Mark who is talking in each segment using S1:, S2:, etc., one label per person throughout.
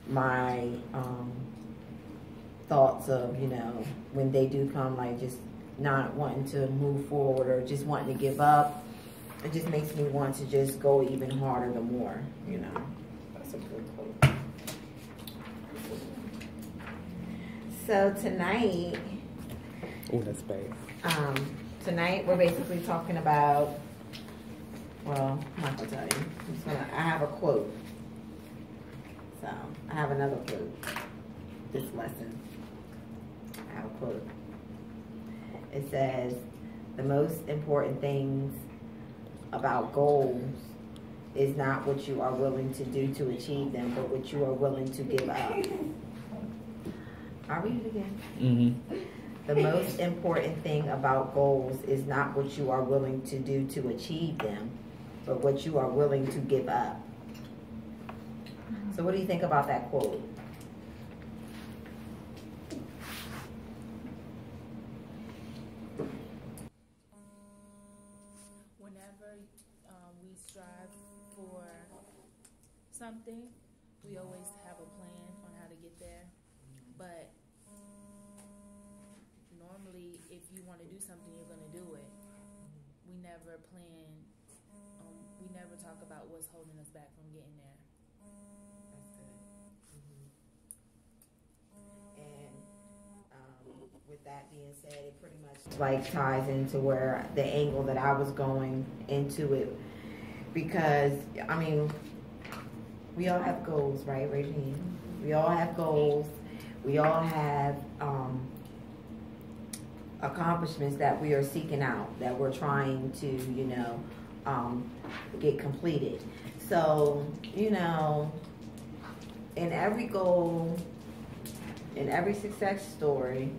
S1: my thoughts of, you know, when they do come, like just not wanting to move forward or just wanting to give up. It just makes me want to just go even harder the more, you know. That's a good quote. So tonight,
S2: oh, that's bad.
S1: Tonight we're basically talking about, well, I'm not gonna tell you. I have a quote. So I have another quote. This lesson, I have a quote. It says, "The most important things about goals is not what you are willing to do to achieve them, but what you are willing to give up." I'll read it again.
S2: Mm-hmm.
S1: The most important thing about goals is not what you are willing to do to achieve them, but what you are willing to give up. So what do you think about that quote?
S3: Whenever we strive for something, we always have a plan on how to get there. But normally, if you want to do something, you're going to do it. We never plan, we never talk about what's holding us back from getting there.
S1: That's good. And with that being said, it pretty much like ties into where the angle that I was going into it, because I mean, we all have goals, right, Regine? We all have goals. We all have accomplishments that we are seeking out, that we're trying to, you know, get completed. So, you know, in every goal, in every success story,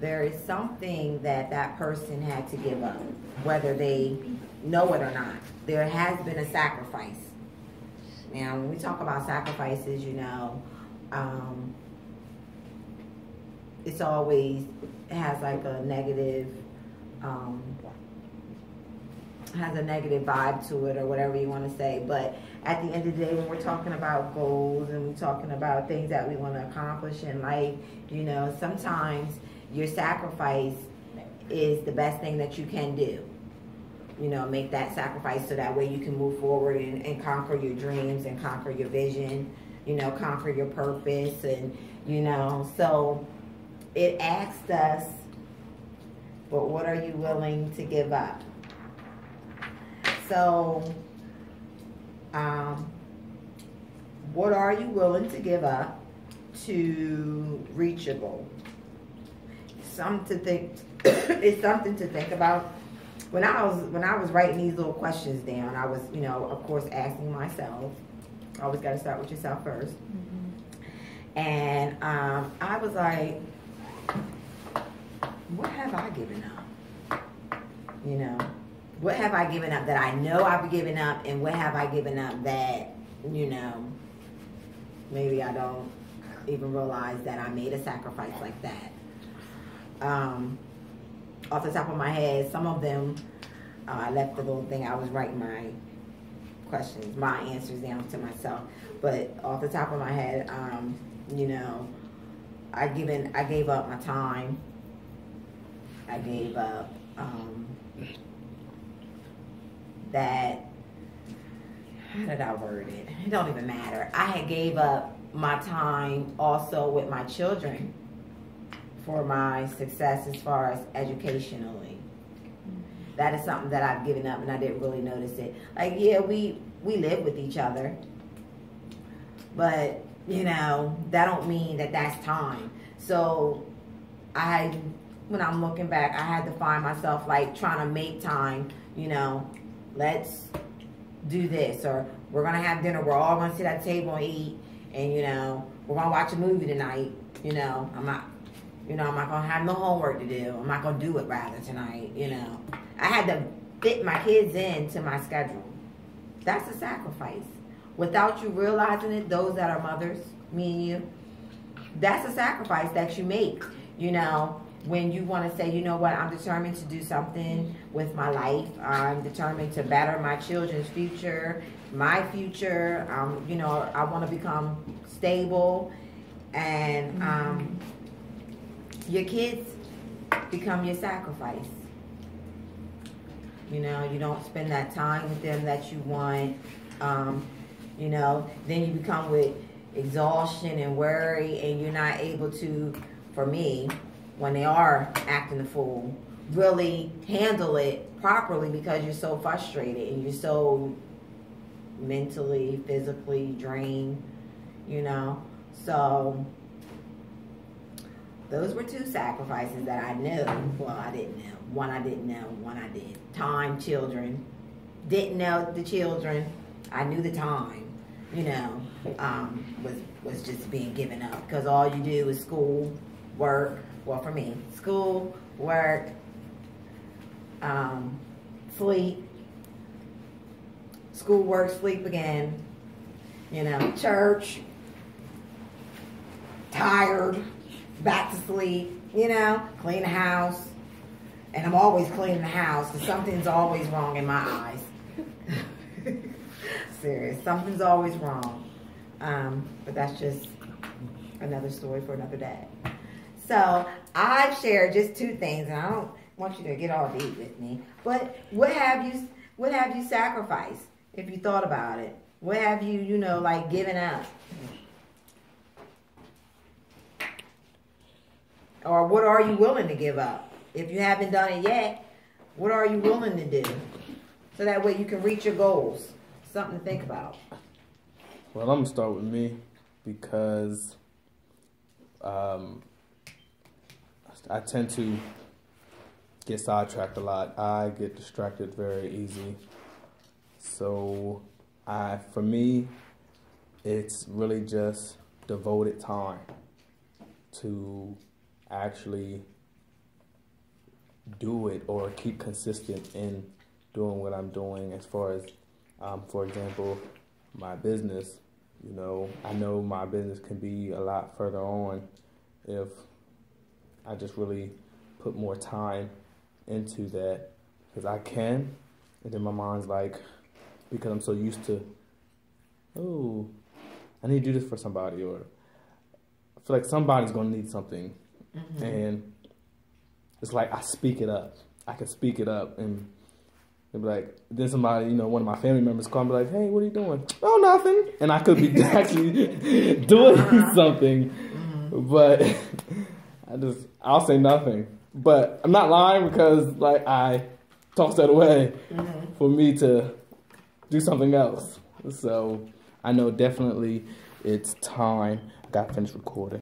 S1: there is something that that person had to give up, whether they know it or not. There has been a sacrifice. Now, when we talk about sacrifices, you know, it's always has like a negative, has a negative vibe to it, or whatever you want to say. But at the end of the day, when we're talking about goals and we're talking about things that we want to accomplish in life, you know, sometimes your sacrifice is the best thing that you can do. You know, make that sacrifice so that way you can move forward and conquer your dreams and conquer your vision, you know, conquer your purpose. And, you know, so it asked us, but what are you willing to give up? So, what are you willing to give up to reach your goal? Something to think. It's something to think about. When I was writing these little questions down, I was, you know, of course, asking myself. Always got to start with yourself first. Mm-hmm. And I was like, what have I given up? You know, what have I given up that I know I've given up, and what have I given up that, you know, maybe I don't even realize that I made a sacrifice like that. Off the top of my head, some of them, I left the little thing, I was writing my questions, my answers down to myself. But off the top of my head, you know, I gave up my time. I gave up that, how did I word it? It don't even matter. I had gave up my time also with my children for my success as far as educationally. That is something that I've given up, and I didn't really notice it. Like, yeah, we live with each other, but, you know, that don't mean that that's time. So when I'm looking back, I had to find myself like trying to make time, you know, let's do this, or we're gonna have dinner, we're all gonna sit at the table and eat, and, you know, we're gonna watch a movie tonight. You know, I'm not gonna have no homework to do. I'm not gonna do it rather tonight, you know. I had to fit my kids into my schedule. That's a sacrifice. Without you realizing it, those that are mothers, me and you, that's a sacrifice that you make, you know. when you want to say, you know what, I'm determined to do something with my life. I'm determined to better my children's future, my future. You know, I want to become stable, and your kids become your sacrifice. You know, you don't spend that time with them that you want. You know, then you become with exhaustion and worry, and you're not able to, for me, when they are acting a fool, really handle it properly because you're so frustrated and you're so mentally, physically drained, you know. So those were two sacrifices that I knew. Well, I didn't know. One I didn't know, one I did. Time, children. Didn't know the children. I knew the time, you know, was just being given up. Because all you do is school, work. Well, for me, school, work, sleep. School, work, sleep again. You know, church. Tired. Back to sleep. You know, clean the house. And I'm always cleaning the house because something's always wrong in my eyes. Serious. Something's always wrong. But that's just another story for another day. So I've shared just two things, and I don't want you to get all deep with me. But what have you sacrificed, if you thought about it? What have you, you know, like given up? Or what are you willing to give up? If you haven't done it yet, what are you willing to do? So that way you can reach your goals. Something to think about.
S2: Well, I'm going to start with me because I tend to get sidetracked a lot. I get distracted very easy. So for me, it's really just devoted time to actually do it or keep consistent in doing what I'm doing as far as, for example, my business. You know, I know my business can be a lot further on if I just really put more time into that, because I can, and then my mind's like, because I'm so used to, oh, I need to do this for somebody, or I feel like somebody's going to need something, and it's like I speak it up. I can speak it up, and they'll be like, then somebody, you know, one of my family members call me like, hey, what are you doing? Oh, nothing. And I could be actually doing something, but I'll say nothing. But I'm not lying, because like I toss that away for me to do something else. So I know definitely it's time. I got to finish recording.